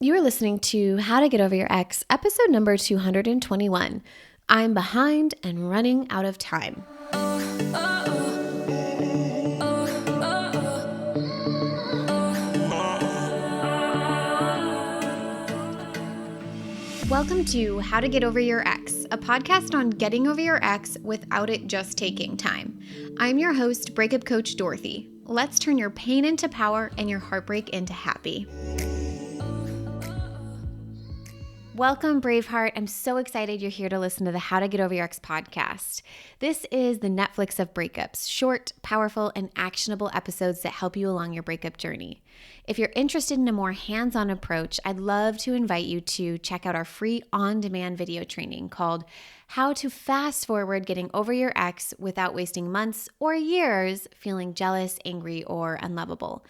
You are listening to How to Get Over Your Ex, episode number 221. I'm behind and running out of time. Welcome to How to Get Over Your Ex, a podcast on getting over your ex without it just taking time. I'm your host, Breakup Coach Dorothy. Let's turn your pain into power and your heartbreak into happy. Welcome, Braveheart. I'm so excited you're here to listen to the How to Get Over Your Ex podcast. This is the Netflix of breakups, short, powerful, and actionable episodes that help you along your breakup journey. If you're interested in a more hands-on approach, I'd love to invite you to check out our free on-demand video training called How to Fast Forward Getting Over Your Ex Without Wasting Months or Years Feeling Jealous, Angry, or Unlovable.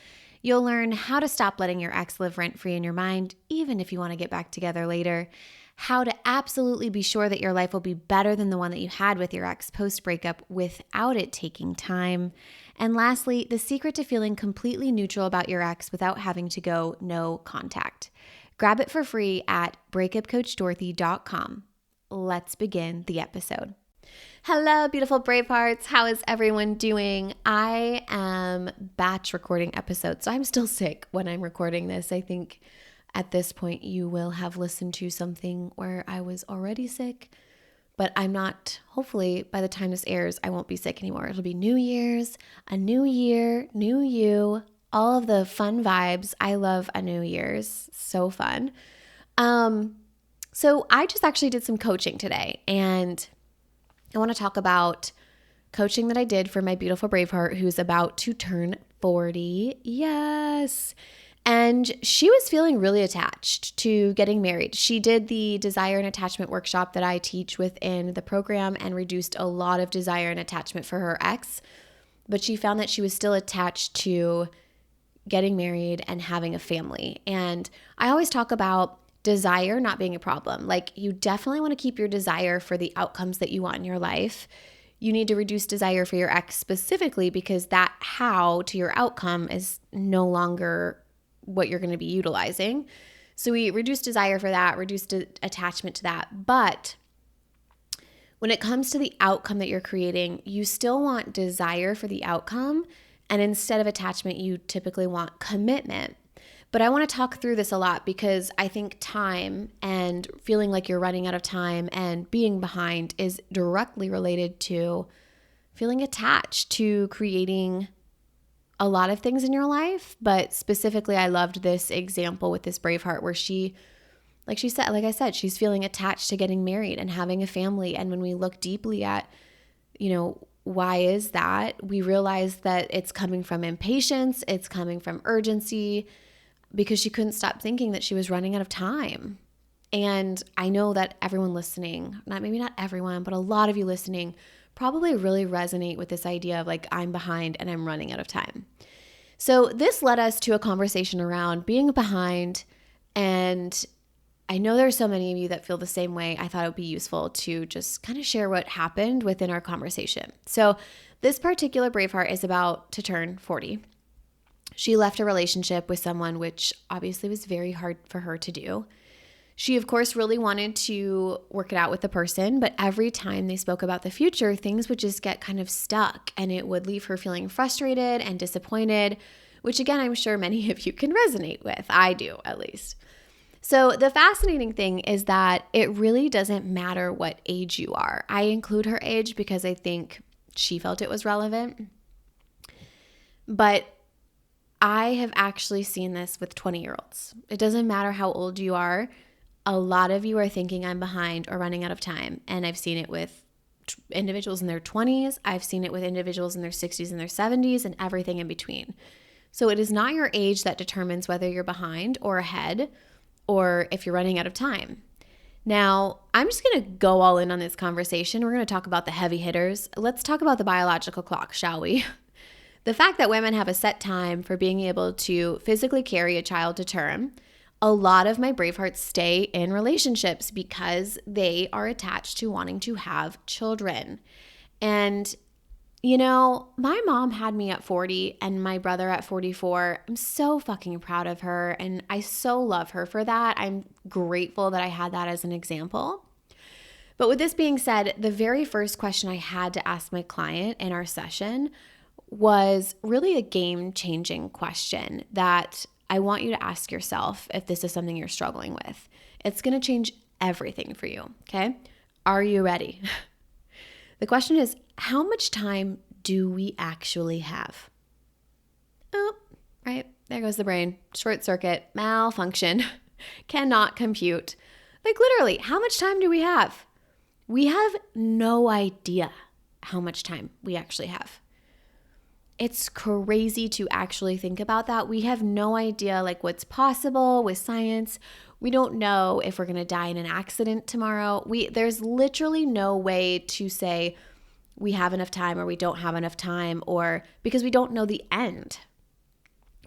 You'll learn how to stop letting your ex live rent-free in your mind, even if you want to get back together later, how to absolutely be sure that your life will be better than the one that you had with your ex post-breakup without it taking time, and lastly, the secret to feeling completely neutral about your ex without having to go no contact. Grab it for free at breakupcoachdorothy.com. Let's begin the episode. Hello, beautiful Bravehearts. How is everyone doing? I am batch recording episodes, so I'm still sick when I'm recording this. I think at this point you will have listened to something where I was already sick, but I'm not. Hopefully, by the time this airs, I won't be sick anymore. It'll be New Year's, a new year, new you, all of the fun vibes. I love a New Year's. So fun. So I just actually did some coaching today, and I want to talk about coaching that I did for my beautiful Braveheart who's about to turn 40. Yes. And she was feeling really attached to getting married. She did the desire and attachment workshop that I teach within the program and reduced a lot of desire and attachment for her ex. But she found that she was still attached to getting married and having a family. And I always talk about desire not being a problem. Like, you definitely want to keep your desire for the outcomes that you want in your life. You need to reduce desire for your ex specifically because that how to your outcome is no longer what you're going to be utilizing. So we reduce desire for that, reduce attachment to that. But when it comes to the outcome that you're creating, you still want desire for the outcome. And instead of attachment, you typically want commitment. But I want to talk through this a lot because I think time and feeling like you're running out of time and being behind is directly related to feeling attached to creating a lot of things in your life. But specifically, I loved this example with this Braveheart where like I said, she's feeling attached to getting married and having a family. And when we look deeply at, why is that? We realize that it's coming from impatience, it's coming from urgency, because she couldn't stop thinking that she was running out of time. And I know that everyone listening, maybe not everyone, but a lot of you listening probably really resonate with this idea of like, I'm behind and I'm running out of time. So this led us to a conversation around being behind. And I know there's so many of you that feel the same way. I thought it would be useful to just kind of share what happened within our conversation. So this particular Braveheart is about to turn 40. She left a relationship with someone, which obviously was very hard for her to do. She, of course, really wanted to work it out with the person, but every time they spoke about the future, things would just get kind of stuck and it would leave her feeling frustrated and disappointed, which again, I'm sure many of you can resonate with. I do, at least. So the fascinating thing is that it really doesn't matter what age you are. I include her age because I think she felt it was relevant. But I have actually seen this with 20-year-olds. It doesn't matter how old you are. A lot of you are thinking I'm behind or running out of time. And I've seen it with individuals in their 20s. I've seen it with individuals in their 60s and their 70s and everything in between. So it is not your age that determines whether you're behind or ahead or if you're running out of time. Now, I'm just going to go all in on this conversation. We're going to talk about the heavy hitters. Let's talk about the biological clock, shall we? The fact that women have a set time for being able to physically carry a child to term. A lot of my Bravehearts stay in relationships because they are attached to wanting to have children. And My mom had me at 40 and my brother at 44. I'm so fucking proud of her and I so love her for that. I'm grateful that I had that as an example. But with this being said, the very first question I had to ask my client in our session was really a game-changing question that I want you to ask yourself if this is something you're struggling with. It's going to change everything for you, okay? Are you ready? The question is, how much time do we actually have? Oh, right. There goes the brain. Short circuit, malfunction, cannot compute. Like literally, how much time do we have? We have no idea how much time we actually have. It's crazy to actually think about that. We have no idea like what's possible with science. We don't know if we're going to die in an accident tomorrow. There's literally no way to say we have enough time or we don't have enough time, or because we don't know the end.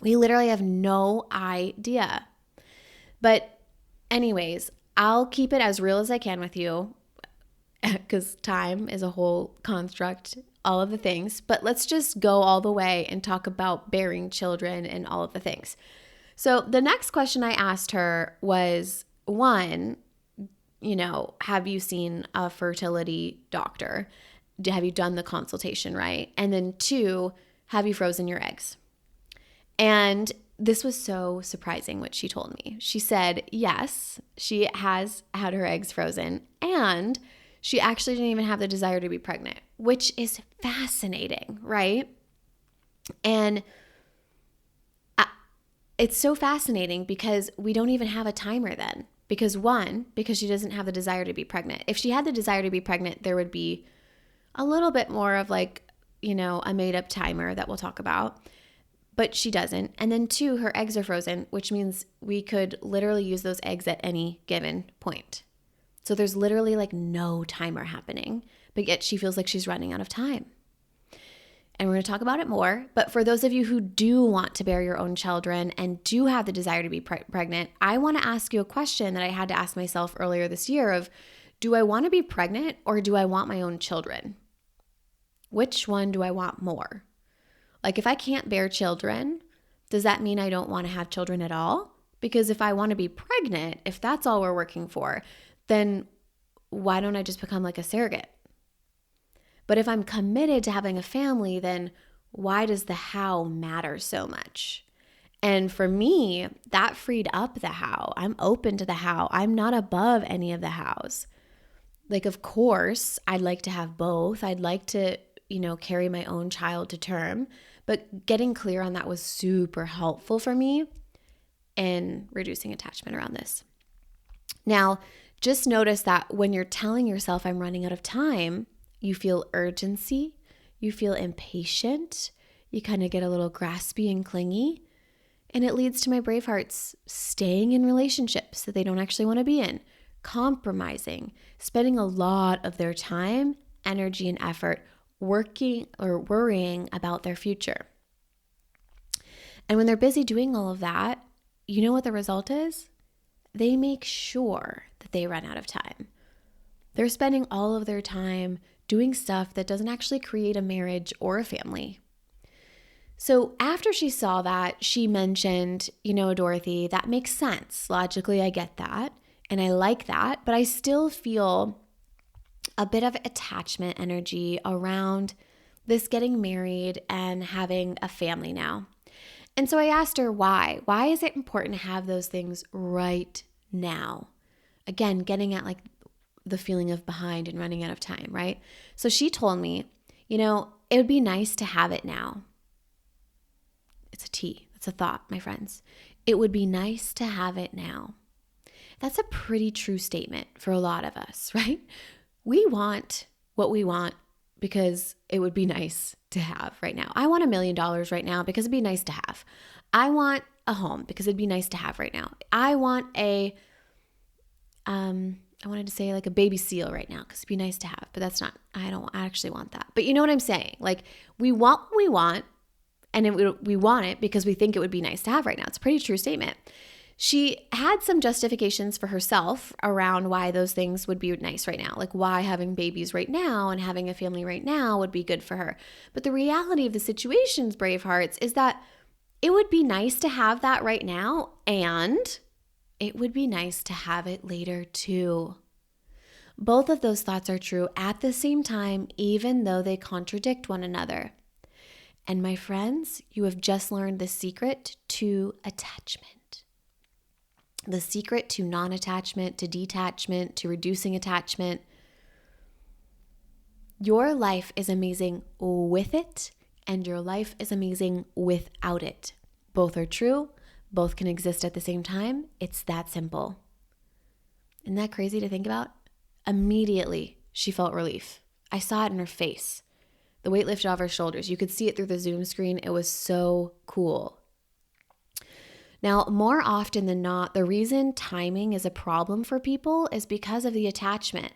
We literally have no idea. But anyways, I'll keep it as real as I can with you because time is a whole construct, all of the things. But let's just go all the way and talk about bearing children and all of the things. So the next question I asked her was, one, have you seen a fertility doctor? Have you done the consultation, right? And then two, have you frozen your eggs? And this was so surprising what she told me. She said, yes, she has had her eggs frozen and she actually didn't even have the desire to be pregnant, which is fascinating, right? And it's so fascinating because we don't even have a timer then. Because she doesn't have the desire to be pregnant. If she had the desire to be pregnant, there would be a little bit more of like, a made up timer that we'll talk about. But she doesn't. And then two, her eggs are frozen, which means we could literally use those eggs at any given point. So there's literally like no timer happening, but yet she feels like she's running out of time. And we're going to talk about it more. But for those of you who do want to bear your own children and do have the desire to be pregnant, I want to ask you a question that I had to ask myself earlier this year of, do I want to be pregnant or do I want my own children? Which one do I want more? Like if I can't bear children, does that mean I don't want to have children at all? Because if I want to be pregnant, if that's all we're working for, then why don't I just become like a surrogate? But if I'm committed to having a family, then why does the how matter so much? And for me, that freed up the how. I'm open to the how. I'm not above any of the hows. Like, of course, I'd like to have both. I'd like to, carry my own child to term. But getting clear on that was super helpful for me in reducing attachment around this. Now, just notice that when you're telling yourself I'm running out of time, you feel urgency, you feel impatient, you kind of get a little graspy and clingy, and it leads to my Bravehearts staying in relationships that they don't actually want to be in, compromising, spending a lot of their time, energy, and effort working or worrying about their future. And when they're busy doing all of that, you know what the result is? They make sure that they run out of time. They're spending all of their time doing stuff that doesn't actually create a marriage or a family. So after she saw that, she mentioned, Dorothy, that makes sense. Logically, I get that. And I like that. But I still feel a bit of attachment energy around this getting married and having a family now. And so I asked her why. Why is it important to have those things right now? Again, getting at like the feeling of behind and running out of time, right? So she told me, it would be nice to have it now. It's a T. It's a thought, my friends. It would be nice to have it now. That's a pretty true statement for a lot of us, right? We want what we want because it would be nice to have right now. I want $1 million right now because it'd be nice to have. I want a home because it'd be nice to have right now. I want I wanted to say like a baby seal right now because it'd be nice to have, but that's not, I don't actually want that. But you know what I'm saying? Like we want what we want and we want it because we think it would be nice to have right now. It's a pretty true statement. She had some justifications for herself around why those things would be nice right now, like why having babies right now and having a family right now would be good for her. But the reality of the situations, Bravehearts, is that it would be nice to have that right now, and it would be nice to have it later too. Both of those thoughts are true at the same time, even though they contradict one another. And my friends, you have just learned the secret to attachment. The secret to non-attachment, to detachment, to reducing attachment. Your life is amazing with it, and your life is amazing without it. Both are true. Both can exist at the same time. It's that simple. Isn't that crazy to think about? Immediately, she felt relief. I saw it in her face. The weight lifted off her shoulders. You could see it through the Zoom screen. It was so cool. Now, more often than not, the reason timing is a problem for people is because of the attachment.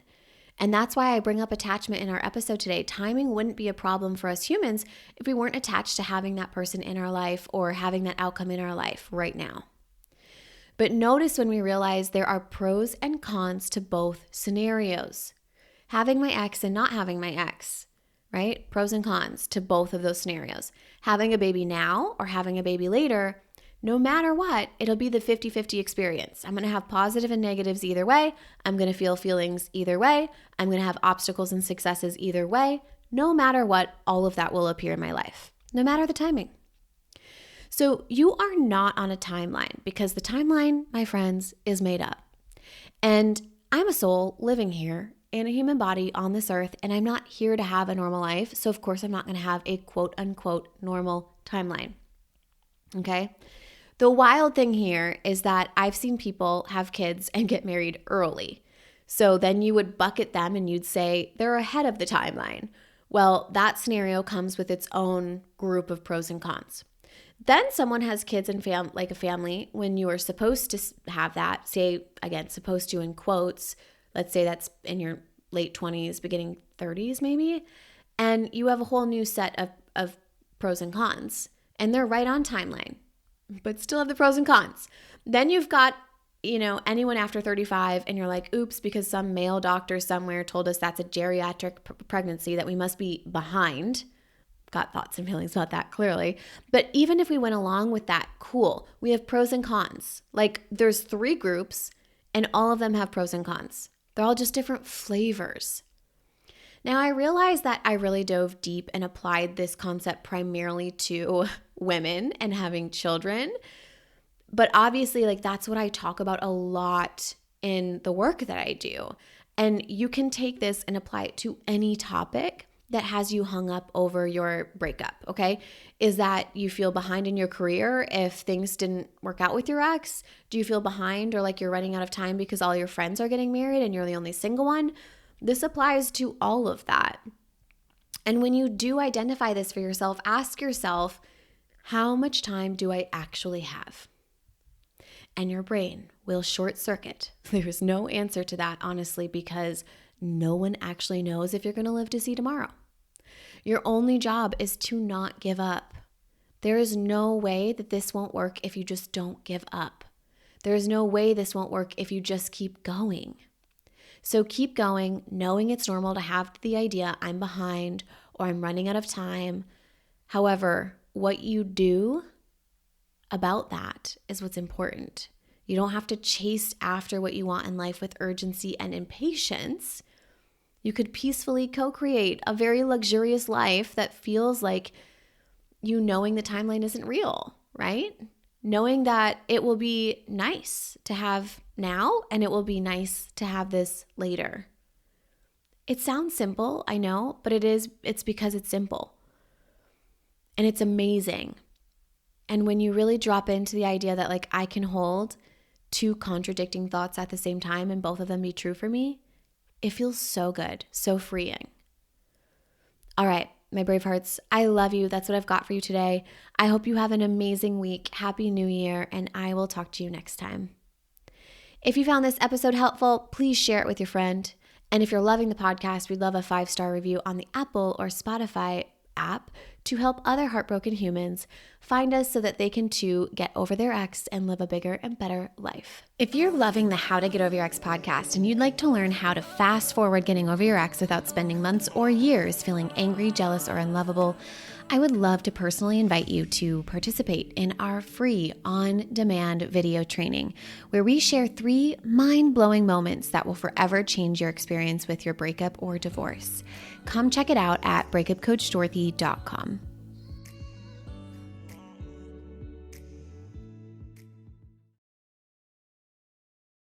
And that's why I bring up attachment in our episode today. Timing wouldn't be a problem for us humans if we weren't attached to having that person in our life or having that outcome in our life right now. But notice when we realize there are pros and cons to both scenarios. Having my ex and not having my ex, right? Pros and cons to both of those scenarios. Having a baby now or having a baby later, no matter what, it'll be the 50-50 experience. I'm going to have positive and negatives either way. I'm going to feel feelings either way. I'm going to have obstacles and successes either way. No matter what, all of that will appear in my life, no matter the timing. So you are not on a timeline because the timeline, my friends, is made up. And I'm a soul living here in a human body on this earth, and I'm not here to have a normal life. So of course, I'm not going to have a quote unquote normal timeline. Okay? The wild thing here is that I've seen people have kids and get married early. So then you would bucket them and you'd say they're ahead of the timeline. Well, that scenario comes with its own group of pros and cons. Then someone has kids and like a family when you are supposed to have that, say, again, supposed to in quotes, let's say that's in your late 20s, beginning 30s maybe, and you have a whole new set of pros and cons, and they're right on timeline, but still have the pros and cons. Then you've got, anyone after 35 and you're like, oops, because some male doctor somewhere told us that's a geriatric pregnancy that we must be behind. Got thoughts and feelings about that clearly. But even if we went along with that, cool. We have pros and cons. Like there's 3 groups and all of them have pros and cons. They're all just different flavors. Now, I realized that I really dove deep and applied this concept primarily to women and having children. But obviously, that's what I talk about a lot in the work that I do. And you can take this and apply it to any topic that has you hung up over your breakup, okay? Is that you feel behind in your career if things didn't work out with your ex? Do you feel behind or like you're running out of time because all your friends are getting married and you're the only single one? This applies to all of that. And when you do identify this for yourself, ask yourself, how much time do I actually have? And your brain will short circuit. There's no answer to that, honestly, because no one actually knows if you're going to live to see tomorrow. Your only job is to not give up. There is no way that this won't work if you just don't give up. There is no way this won't work if you just keep going. So keep going, knowing it's normal to have the idea, I'm behind or I'm running out of time. However, what you do about that is what's important. You don't have to chase after what you want in life with urgency and impatience. You could peacefully co-create a very luxurious life that feels like you knowing the timeline isn't real, right? Knowing that it will be nice to have now and it will be nice to have this later. It sounds simple, I know, but it's because it's simple. And it's amazing. And when you really drop into the idea that I can hold 2 contradicting thoughts at the same time and both of them be true for me, it feels so good, so freeing. All right, my brave hearts, I love you. That's what I've got for you today. I hope you have an amazing week. Happy New Year, and I will talk to you next time. If you found this episode helpful, please share it with your friend. And if you're loving the podcast, we'd love a 5-star review on the Apple or Spotify app to help other heartbroken humans find us so that they can too get over their ex and live a bigger and better life. If you're loving the How to Get Over Your Ex podcast and you'd like to learn how to fast forward getting over your ex without spending months or years feeling angry, jealous, or unlovable, I would love to personally invite you to participate in our free on-demand video training, where we share 3 mind-blowing moments that will forever change your experience with your breakup or divorce. Come check it out at breakupcoachdorothy.com.